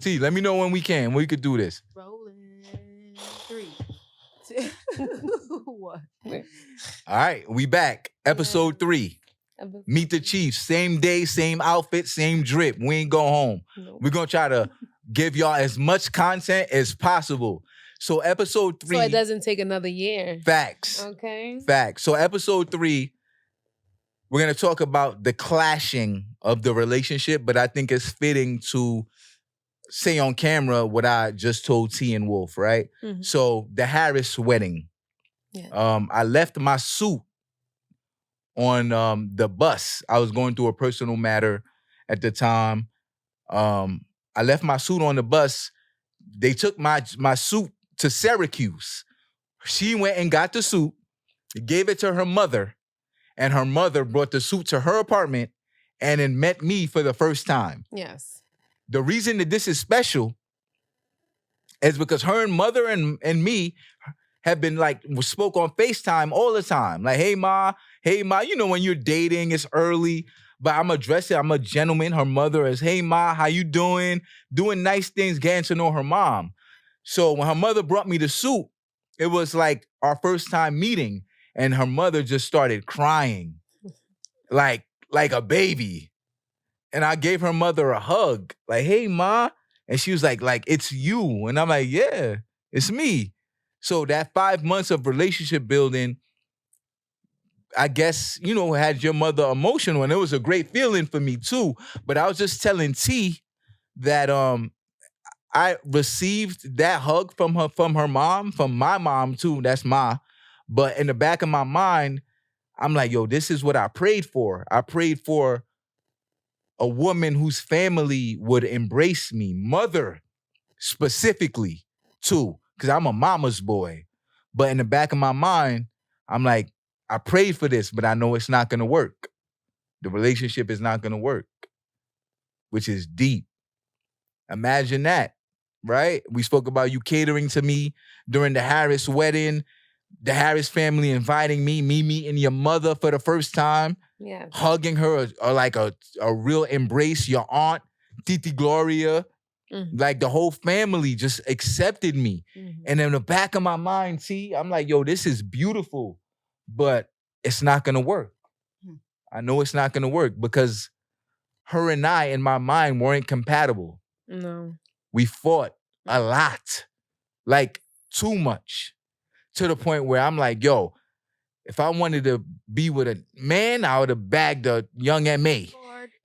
T, let me know when we can. We could do this. Rolling 3, 2, 1. All right, we back. Episode 3. Meet the Chiefs. Same day, same outfit, same drip. We ain't go home. Nope. We're going to try to give y'all as much content as possible. So episode 3. So it doesn't take another year. Facts. Okay. Facts. So episode 3, we're going to talk about the clashing of the relationship, but I think it's fitting to say on camera what I just told T and Wolf, right? Mhm. So the Harris wedding. Yeah. I left my suit on the bus. I was going through a personal matter at the time. I left my suit on the bus. They took my suit to Syracuse. She went and got the suit, gave it to her mother, and her mother brought the suit to her apartment and then met me for the first time. Yes. The reason that this is special is because her and mother and me have been spoke on FaceTime all the time. Like, hey ma, you know, when you're dating, it's early, but I'm addressing, I'm a gentleman. Her mother is, hey ma, how you doing? Doing nice things, getting to know her mom. So when her mother brought me the suit, it was like our first time meeting, and her mother just started crying like a baby. And I gave her mother a hug, like, hey, ma. And she was like, it's you. And I'm like, yeah, it's me. So that 5 months of relationship building, I guess, you know, had your mother emotional. And it was a great feeling for me too. But I was just telling T that I received that hug from her mom, from my mom too. That's Ma. But in the back of my mind, I'm like, yo, this is what I prayed for. I prayed for a woman whose family would embrace me, mother specifically too, because I'm a mama's boy. But in the back of my mind, I'm like, I prayed for this, but I know it's not going to work. The relationship is not going to work, which is deep. Imagine that, right? We spoke about you catering to me during the Harris wedding, the Harris family inviting me meeting your mother for the first time. Yeah. Hugging her or like a real embrace, your aunt, Titi Gloria. Mm-hmm. Like the whole family just accepted me. Mm-hmm. And in the back of my mind, see, I'm like, yo, this is beautiful, but it's not going to work. I know it's not going to work because her and I, in my mind, weren't compatible. No. We fought a lot, like too much, to the point where I'm like, yo, if I wanted to be with a man, I would have bagged a young M.A.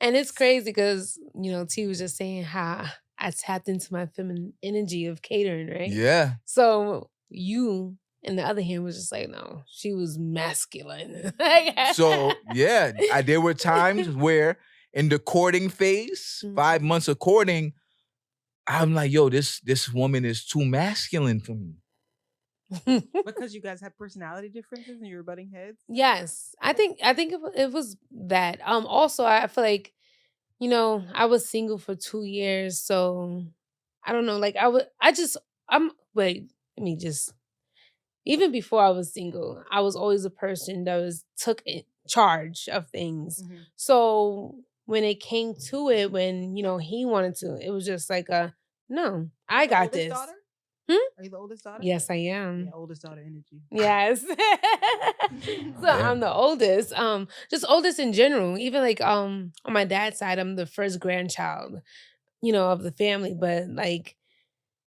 And it's crazy because, you know, T was just saying how I tapped into my feminine energy of catering, right? Yeah. So you, on the other hand, was just like, no, she was masculine. So, yeah, there were times where in the courting phase, 5 months of courting, I'm like, yo, this woman is too masculine for me. Because you guys have personality differences and you're butting heads? Yes. I think it was that. Also, I feel like, you know, I was single for 2 years, so I don't know, like even before I was single, I was always a person that took charge of things. Mm-hmm. So when it came to it, when, you know, he wanted to, it was just like no, I got this. Daughter? Are you the oldest daughter? Yes, I am. Yeah, oldest daughter energy. Yes. So I'm the oldest. Just oldest in general. Even like on my dad's side, I'm the first grandchild, you know, of the family. But like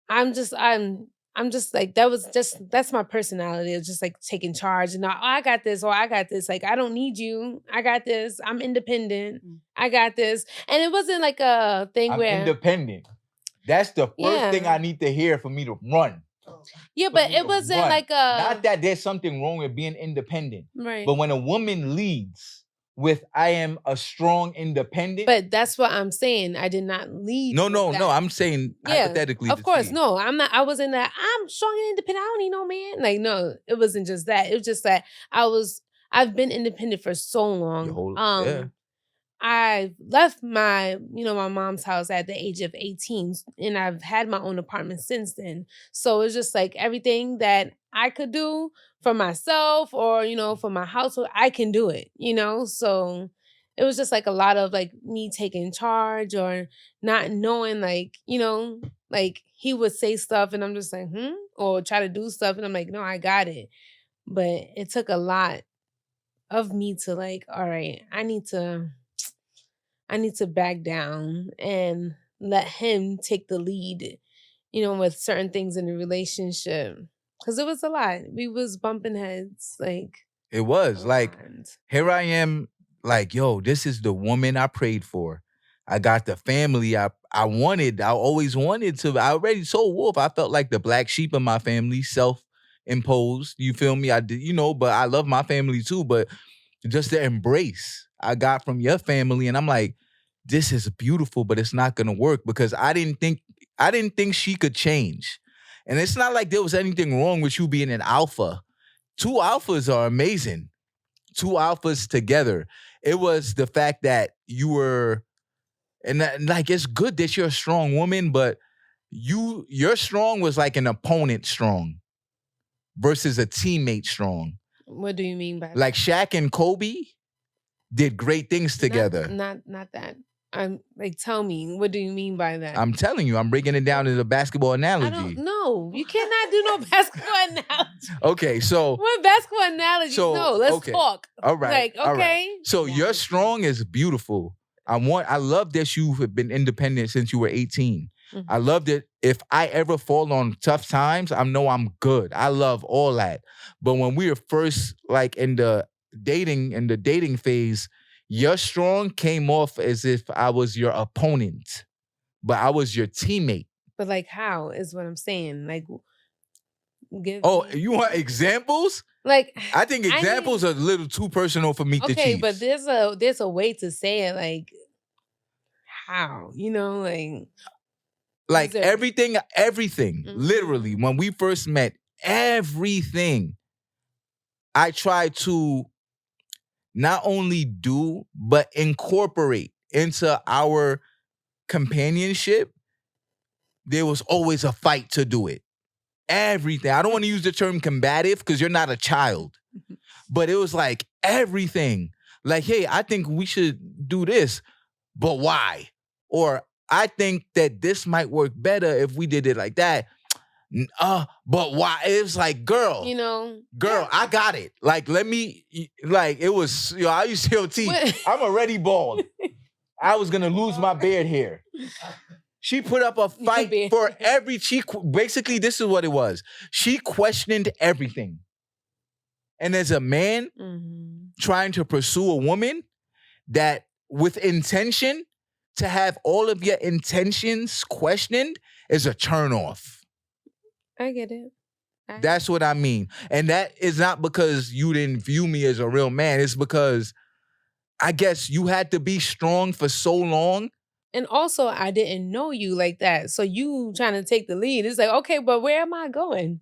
I'm just like that's my personality. It's just like taking charge and I got this or I got this. Like I don't need you. I got this. I'm independent. I got this. And it wasn't like a thing I'm where independent. That's the first thing I need to hear for me to run. Yeah, but it wasn't like not that there's something wrong with being independent. Right. But when a woman leads with I am a strong independent. But that's what I'm saying. I did not lead. No. I'm saying hypothetically. Of course, no. I'm not. I wasn't that. I'm strong and independent. I don't need no man. Like no, it wasn't just that. It was just that I've been independent for so long. I left my mom's house at the age of 18, and I've had my own apartment since then. So it's just like everything that I could do for myself or, you know, for my household, I can do it, you know? So it was just like a lot of like me taking charge or not knowing, like, like he would say stuff and I'm just like, or try to do stuff and I'm like, no, I got it. But it took a lot of me to like, all right, I need to back down and let him take the lead, with certain things in the relationship. Cause it was a lot. We was bumping heads, like It was a like, lot. here I am, like, yo, this is the woman I prayed for. I got the family I always wanted to. I already told Wolf, I felt like the black sheep of my family, self-imposed. You feel me? I did, but I love my family too. But just the embrace I got from your family, and I'm like, this is beautiful, but it's not gonna work because I didn't think she could change. And it's not like there was anything wrong with you being an alpha. Two alphas are amazing. Two alphas together. It was the fact that you were, and like it's good that you're a strong woman, but your strong was like an opponent strong versus a teammate strong. What do you mean by like Shaq and Kobe did great things together. Not that. I'm like, tell me, what do you mean by that? I'm telling you, I'm breaking it down into a basketball analogy. I don't know. You cannot do no basketball analogy. Okay, so what basketball analogy? No, let's talk. All right. Like, okay. All right. So your strong is beautiful. I love that you have been independent since you were 18. Mm-hmm. I love that if I ever fall on tough times, I know I'm good. I love all that. But when we were first like in the dating phase, your strong came off as if I was your opponent, but I was your teammate. But like, how is what I'm saying? Like, you want examples? Like, I think examples are a little too personal for me to choose. Okay, but there's a way to say it. Like, how? Like everything, mm-hmm. Literally, when we first met, everything I tried to not only do, but incorporate into our companionship, there was always a fight to do it. Everything. I don't want to use the term combative because you're not a child. But it was like everything. Like, hey, I think we should do this, but why? Or I think that this might work better if we did it like that. But why? It was like, girl, I got it. Like, let me, like, it was, I used to tell T, I'm already bald. I was going to lose my beard hair. She put up a fight for basically, this is what it was. She questioned everything. And as a man trying to pursue a woman that with intention, to have all of your intentions questioned is a turnoff. I get it. That's what I mean. And that is not because you didn't view me as a real man. It's because I guess you had to be strong for so long. And also, I didn't know you like that. So you trying to take the lead. It's like, okay, but where am I going?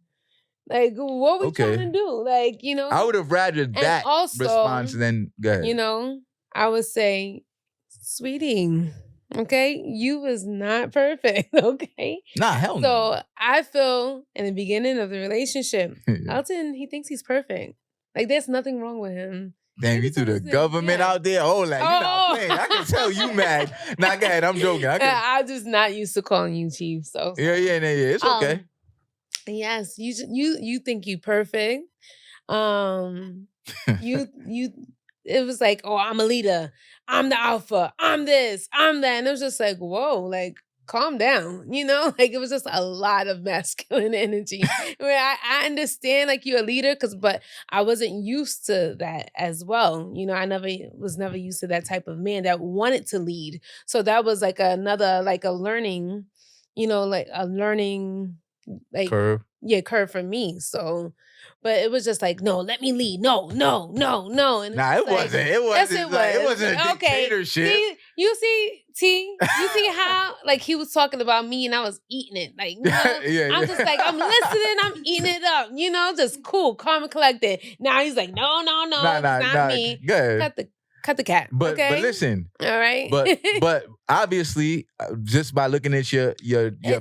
Like, what we trying to do? Like, I would have rather that response than, go ahead. I would say, sweetie, okay, you was not perfect, okay? Nah, hell no. So I feel in the beginning of the relationship, Elton, he thinks he's perfect. Like, there's nothing wrong with him. Damn, you threw the government out there? Oh, like, you're not playing. I can tell you mad. Nah, go ahead, I'm joking. I'm just not used to calling you chief, so. Yeah, it's okay. Yes, you think you perfect. It was like, oh, I'm a leader. I'm the alpha. I'm this. I'm that. And it was just like, whoa, like, calm down. Like it was just a lot of masculine energy. Where I understand like you're a leader, but I wasn't used to that as well. I was never used to that type of man that wanted to lead. So that was like another, like a learning, like a learning like curve. Yeah, curve for me. So, but it was just like, no, let me lead. No. And nah, it wasn't. It wasn't. It wasn't a dictatorship. See, you see how like he was talking about me and I was eating it. Like, I'm just like, I'm listening, I'm eating it up. Just cool, calm and collected. Now he's like, no, it's not me. Good. Cut the cat. But okay? but listen. All right. But obviously, just by looking at your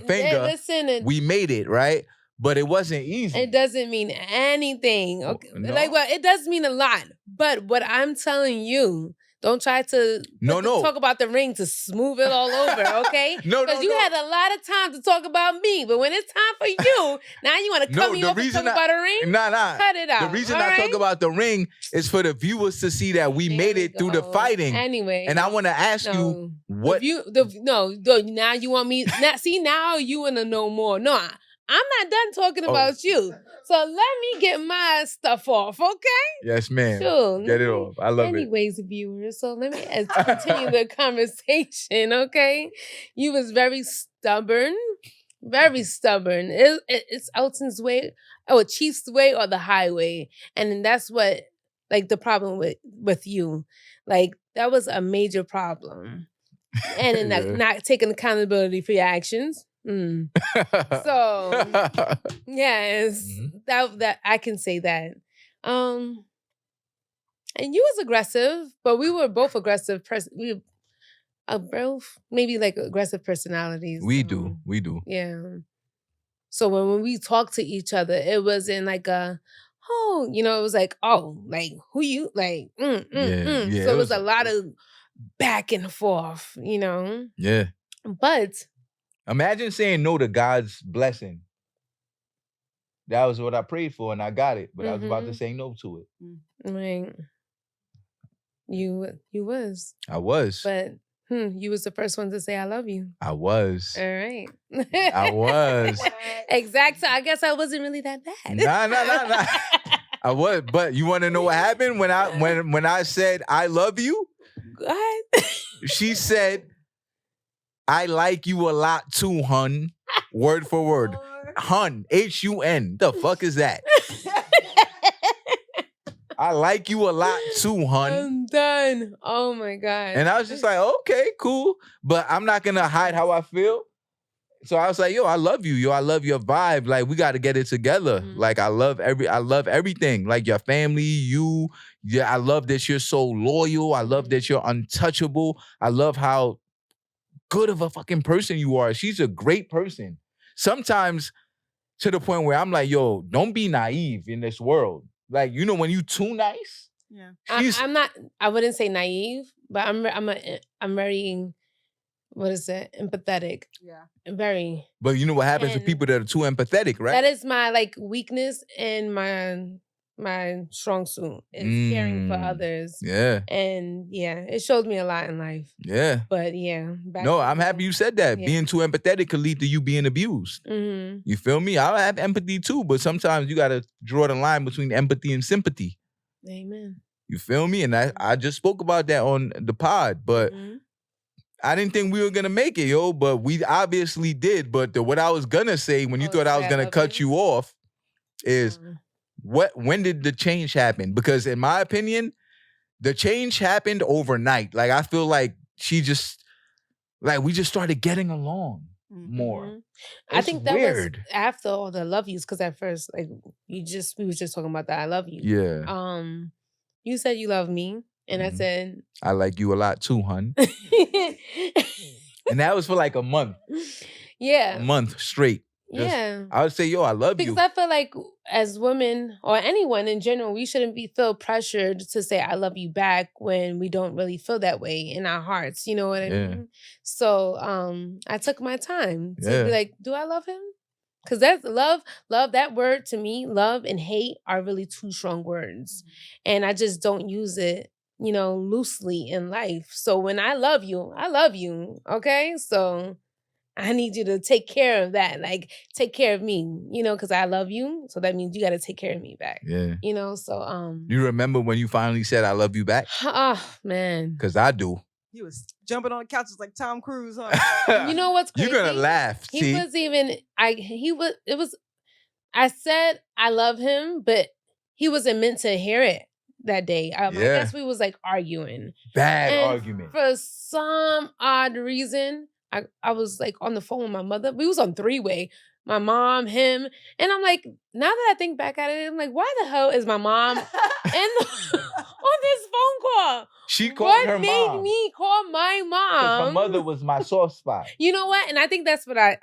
finger, we made it, right? But it wasn't easy. It doesn't mean anything. Okay. No. Like, well, it does mean a lot. But what I'm telling you, Don't try to No. talk about the ring to smooth it all over, okay? No. Because you had a lot of time to talk about me, but when it's time for you, now you want to cut me off and talk about a ring? Nah. Cut it out. The reason all I right? talk about the ring is for the viewers to see that we There made we it through the go. fighting. Anyway. And I want to ask you what... now you want me... now you want to know more. No, I'm not done talking about you. So let me get my stuff off, okay? Yes, ma'am. Sure. Get it off. I love it. Anyways, viewers, so let me continue the conversation, okay? You was very stubborn. Very stubborn. It's Elton's way, or Chief's way, or the highway. And then that's what, like, the problem with you. Like, that was a major problem. And then not taking accountability for your actions. So yes, that I can say that. And you was aggressive, but we were both aggressive. We both maybe like aggressive personalities. We do. Yeah. So when we talked to each other, it wasn't like it was like, like who you like? Yeah. So it was a lot of back and forth, Yeah. But imagine saying no to God's blessing. That was what I prayed for, and I got it. But I was about to say no to it. Right. You was. I was. But you was the first one to say I love you. I was. All right. I was. Exact. So I guess I wasn't really that bad. Nah. I was. But you want to know what happened when I said I love you? What? She said, I like you a lot too, hun. Word for word. Hun. Hun. The fuck is that? I like you a lot too, hun. I'm done. Oh my God. And I was just like, okay, cool. But I'm not gonna hide how I feel. So I was like, yo, I love you. Yo, I love your vibe. Like, we gotta get it together. Like, I love everything. Like your family, you. Yeah, I love that you're so loyal. I love that you're untouchable. I love how good of a fucking person you are. She's a great person. Sometimes to the point where I'm like, yo, don't be naive in this world. Like, when you too nice. Yeah. I'm not. I wouldn't say naive, but I'm very. What is it? Empathetic. Yeah. Very. But you know what happens to people that are too empathetic, right? That is my weakness and my strong suit is caring for others. Yeah. And it showed me a lot in life. Yeah. But yeah. No, I'm happy you said that. Yeah. Being too empathetic could lead to you being abused. Mm-hmm. You feel me? I have empathy too, but sometimes you got to draw the line between empathy and sympathy. Amen. You feel me? And I just spoke about that on the pod, but I didn't think we were going to make it, yo, but we obviously did. But what I was going to say when you thought I was going to cut you off is... when did the change happen? Because in my opinion, the change happened overnight. Like, I feel like we just started getting along more. I think that was after all the love yous, because at first, we were just talking about that I love you. Yeah. You said you love me, and I said I like you a lot too, hun. And that was for like a month. Yeah. A month straight. I would say, yo, I love you. Because I feel like as women or anyone in general, we shouldn't feel pressured to say I love you back when we don't really feel that way in our hearts. You know what I mean? So I took my time to be like, do I love him? Because that's love, that word to me, love and hate are really two strong words. And I just don't use it, loosely in life. So when I love you, okay? So I need you to take care of that. Like, take care of me, because I love you. So that means you got to take care of me back. Yeah. So. You remember when you finally said, I love you back? Oh, man. Because I do. He was jumping on the couches like Tom Cruise, huh? You know what's crazy? You're going to laugh. I said I love him, but he wasn't meant to hear it that day. I guess we was arguing. Bad argument. For some odd reason, I was on the phone with my mother. We was on three-way. My mom, him. And I'm like, now that I think back at it, I'm like, why the hell is my mom on this phone call? She called her mom. What made me call my mom? Her mother was my soft spot. You know what? And I think that's what I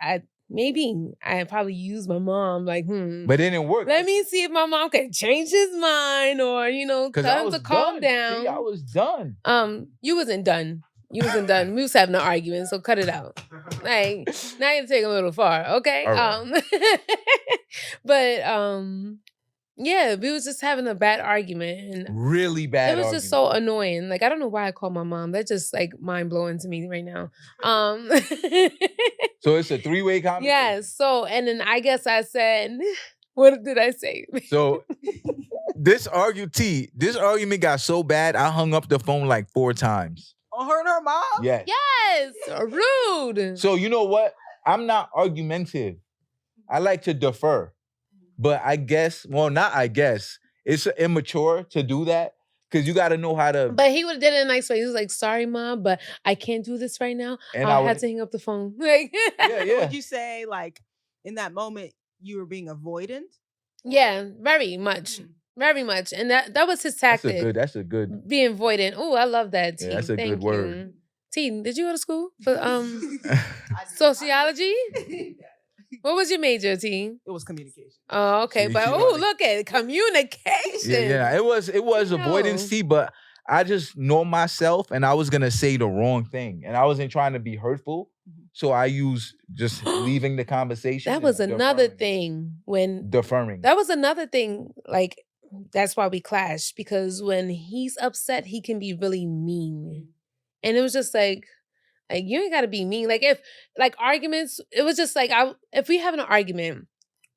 maybe I probably used my mom like, But it didn't work. let me see if my mom can change his mind or, tell him to calm down. See, I was done. You wasn't done. You wasn't done. We was having an argument, so cut it out. Like, now you're taking a little far, okay? All right. But yeah, we was just having a bad argument, and Really bad. it was just so annoying. Like, I don't know why I called my mom. That's just like mind blowing to me right now. So it's a 3-way conversation. Yes. So, and then I guess I said, what did I say? So this argument got so bad, I hung up the phone like 4 times. On her and her mom? Yes. Yes. Rude. So you know what? I'm not argumentative. I like to defer. But it's immature to do that because you got to know how to. But he would have did it in a nice way. He was like, sorry, Mom, but I can't do this right now. And I had to hang up the phone. Like, yeah. Would you say, like, in that moment, you were being avoidant? Yeah, very much. Very much. And that was his tactic. That's a good. Being avoidant. Oh, I love that, T. Yeah, that's a Thank good word. you. T, did you go to school for sociology? What was your major, T? It was communication. Oh, okay. But look at it. Communication. Yeah. It was avoidance, T, but I just know myself and I was gonna say the wrong thing. And I wasn't trying to be hurtful. So I used just leaving the conversation. That was another thing when deferring. That was another thing, like, that's why we clashed, because when he's upset, he can be really mean. And it was just like you ain't gotta be mean. Like, if like arguments, it was just like if we have an argument,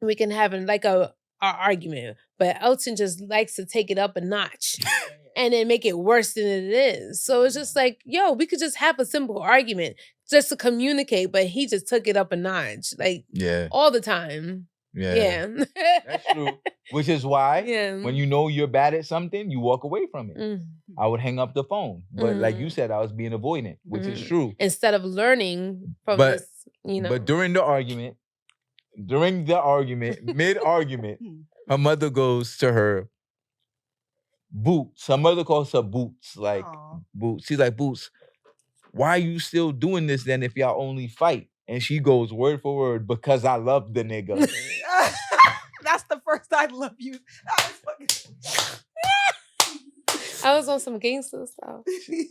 we can have a argument. But Elton just likes to take it up a notch and then make it worse than it is. So it's just like, yo, we could just have a simple argument just to communicate, but he just took it up a notch, like all the time. Yeah. That's true. Which is why when you know you're bad at something, you walk away from it. I would hang up the phone. But like you said, I was being avoidant, which is true. Instead of learning from this, But during the argument, mid-argument, her mother goes to her, Boots. Her mother calls her Boots. Like, Boots. She's like, Boots, why are you still doing this then if y'all only fight? And she goes word for word, because I love the nigga. That's the first I love you. I was on some gangster stuff.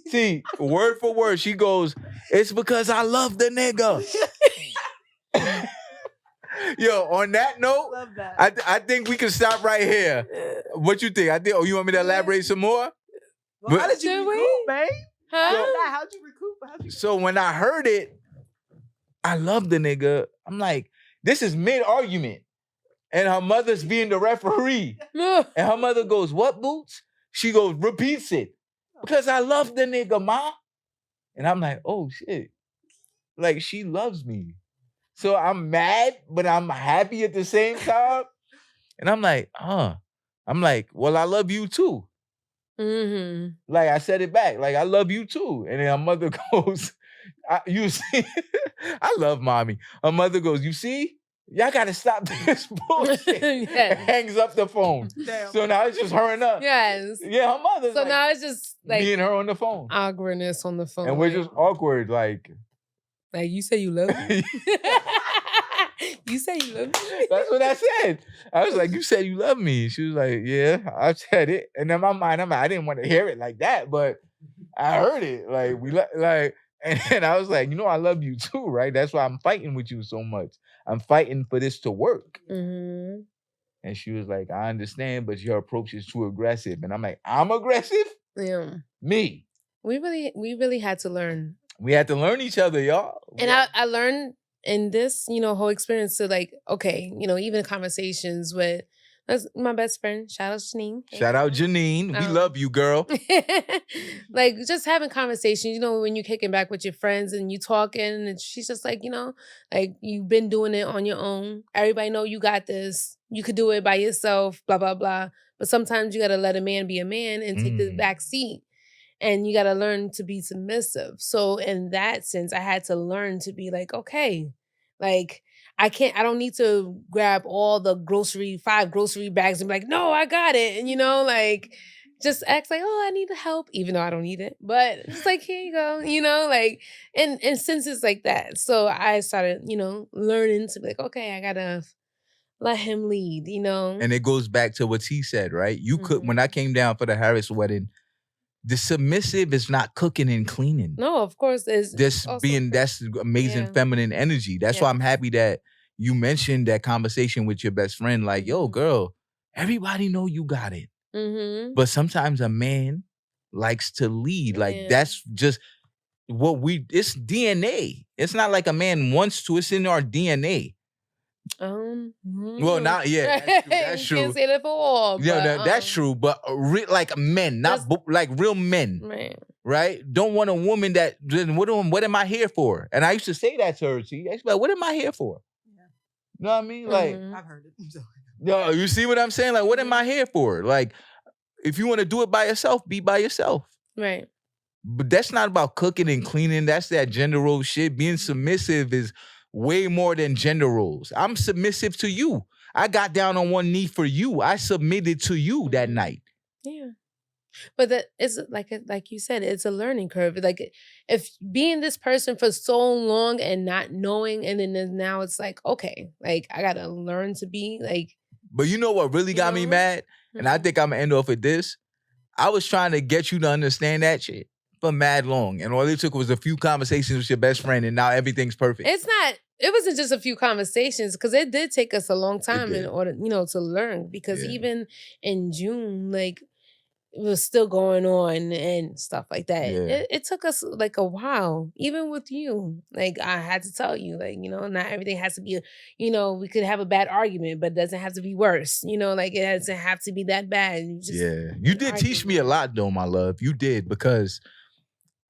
See, word for word, she goes, it's because I love the nigga. Yo, on that note, love that. I think we can stop right here. What you think? You want me to elaborate some more? Well, how did you recoup, man? Huh? How'd you recoup? So when I heard it, I love the nigga. I'm like, this is mid-argument. And her mother's being the referee. And her mother goes, what, Boots? She goes, repeats it. Because I love the nigga, ma. And I'm like, oh, shit. Like, she loves me. So I'm mad, but I'm happy at the same time. And I'm like, I'm like, well, I love you too. Like, I said it back. Like, I love you too. And then her mother goes, you see, I love mommy. Her mother goes, you see, y'all got to stop this bullshit. And hangs up the phone. Damn. So now it's just her and us. Yes. Yeah, her mother's So now it's just like me and her on the phone. Awkwardness on the phone. And we're just awkward, like you say you love me. You say you love me. That's what I said. I was like, you said you love me. She was like, yeah, I said it. And in my mind, I'm like, I didn't want to hear it like that, but I heard it. Like, and I was like, I love you too, right? That's why I'm fighting with you so much. I'm fighting for this to work. Mm-hmm. And she was like, I understand, but your approach is too aggressive. And I'm like, I'm aggressive? Yeah. Me. We really had to learn. We had to learn each other, y'all. And I learned in this, whole experience to like, okay, even conversations with my best friend. Shout out Janine. Shout out Janine. We love you, girl. Like, just having conversations, when you're kicking back with your friends and you talking, and she's just like, like, you've been doing it on your own. Everybody know you got this. You could do it by yourself, blah, blah, blah. But sometimes you got to let a man be a man and take the back seat. And you got to learn to be submissive. So in that sense, I had to learn to be like, okay, like, I don't need to grab all the 5 grocery bags and be like, no, I got it. And like, just ask like, oh, I need the help, even though I don't need it. But it's like, here you go, like, and since it's like that, so I started, learning to be like, okay, I gotta let him lead, And it goes back to what he said, right? You could, when I Mhm. came down for the Harris wedding, the submissive is not cooking and cleaning. No, of course, it's Just also being, that's amazing yeah. feminine energy. That's why I'm Yes. happy that you mentioned that conversation with your best friend. Like, yo, Mhm. girl, everybody know you got it. Mm-hmm. But sometimes a man likes to lead. Like, Yeah. that's just it's DNA. It's not like a man wants to, it's in our DNA. Well, not that's true. Can't say that for all. Yeah, But, that's true. But like men, not like real men, right? Don't want a woman that. What am I here for? And I used to say that to her. She used to be like, "What am I here for?" Yeah. You know what I mean? Like, I've heard it. So. yo, you see what I'm saying? Like, what am I here for? Like, if you want to do it by yourself, be by yourself. Right. But that's not about cooking and cleaning. That's that gender role shit. Being submissive is way more than gender roles. I'm submissive to you. I got down on one knee for you. I submitted to you that night. Yeah. But that is like you said, it's a learning curve. Like if being this person for so long and not knowing, and then now it's like, okay, like I gotta learn to be like. But you know what really got me mad? And I think I'm gonna end off with this. I was trying to get you to understand that shit for mad long. And all it took was a few conversations with your best friend, and now everything's perfect. It wasn't just a few conversations, because it did take us a long time in order, to learn. Because even in June, like, it was still going on and stuff like that. Yeah. It took us like a while, even with you. Like, I had to tell you, like, not everything has to be, we could have a bad argument, but it doesn't have to be worse. Like, it doesn't have to be that bad. You did teach me a lot though, my love. You did, because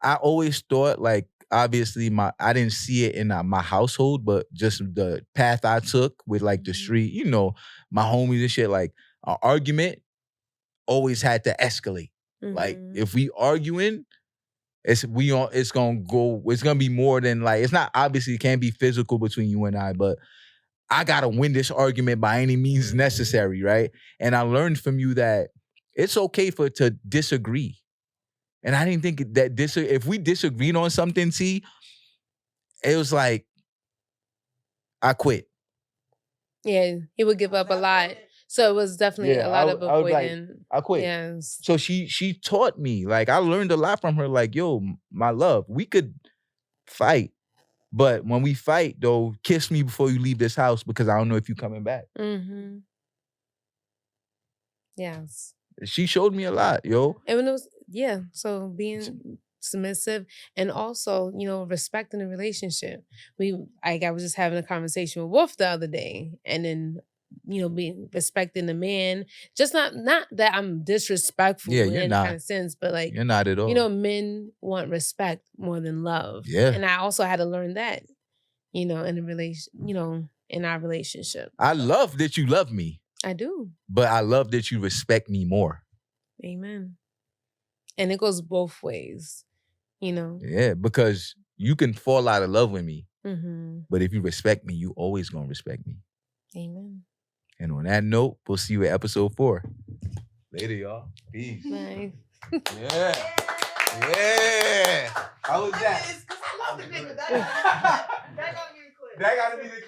I always thought, like, obviously I didn't see it in my household, but just the path I took with like the street, my homies and shit, like an argument always had to escalate. Like if we arguing, it's gonna be more than, like, it's not, obviously it can't be physical between you and I, but I gotta win this argument by any means necessary, right? And I learned from you that it's okay to disagree. And I didn't think that if we disagreed on something, see, it was like, I quit. Yeah, he would give up a lot. So it was definitely a lot of avoiding. I quit. Yes. So she taught me, like, I learned a lot from her. Like, yo, my love, we could fight, but when we fight, though, kiss me before you leave this house, because I don't know if you're coming back. Mm-hmm. Yes. She showed me a lot, yo. And when it was, so being submissive and also, respecting the relationship. I was just having a conversation with Wolf the other day, and then, being respecting the man. Just not that I'm disrespectful in any kind of sense, but like, you're not at all. Men want respect more than love. Yeah. And I also had to learn that, in a relation, in our relationship. I love that you love me. I do. But I love that you respect me more. Amen. And it goes both ways, Yeah, because you can fall out of love with me. Mm-hmm. But if you respect me, you always gonna respect me. Amen. And on that note, we'll see you at episode 4. Later, y'all. Peace. Bye. Yeah. Yeah. How was that? Because I love the nigga. That gotta be the clip. That gotta be the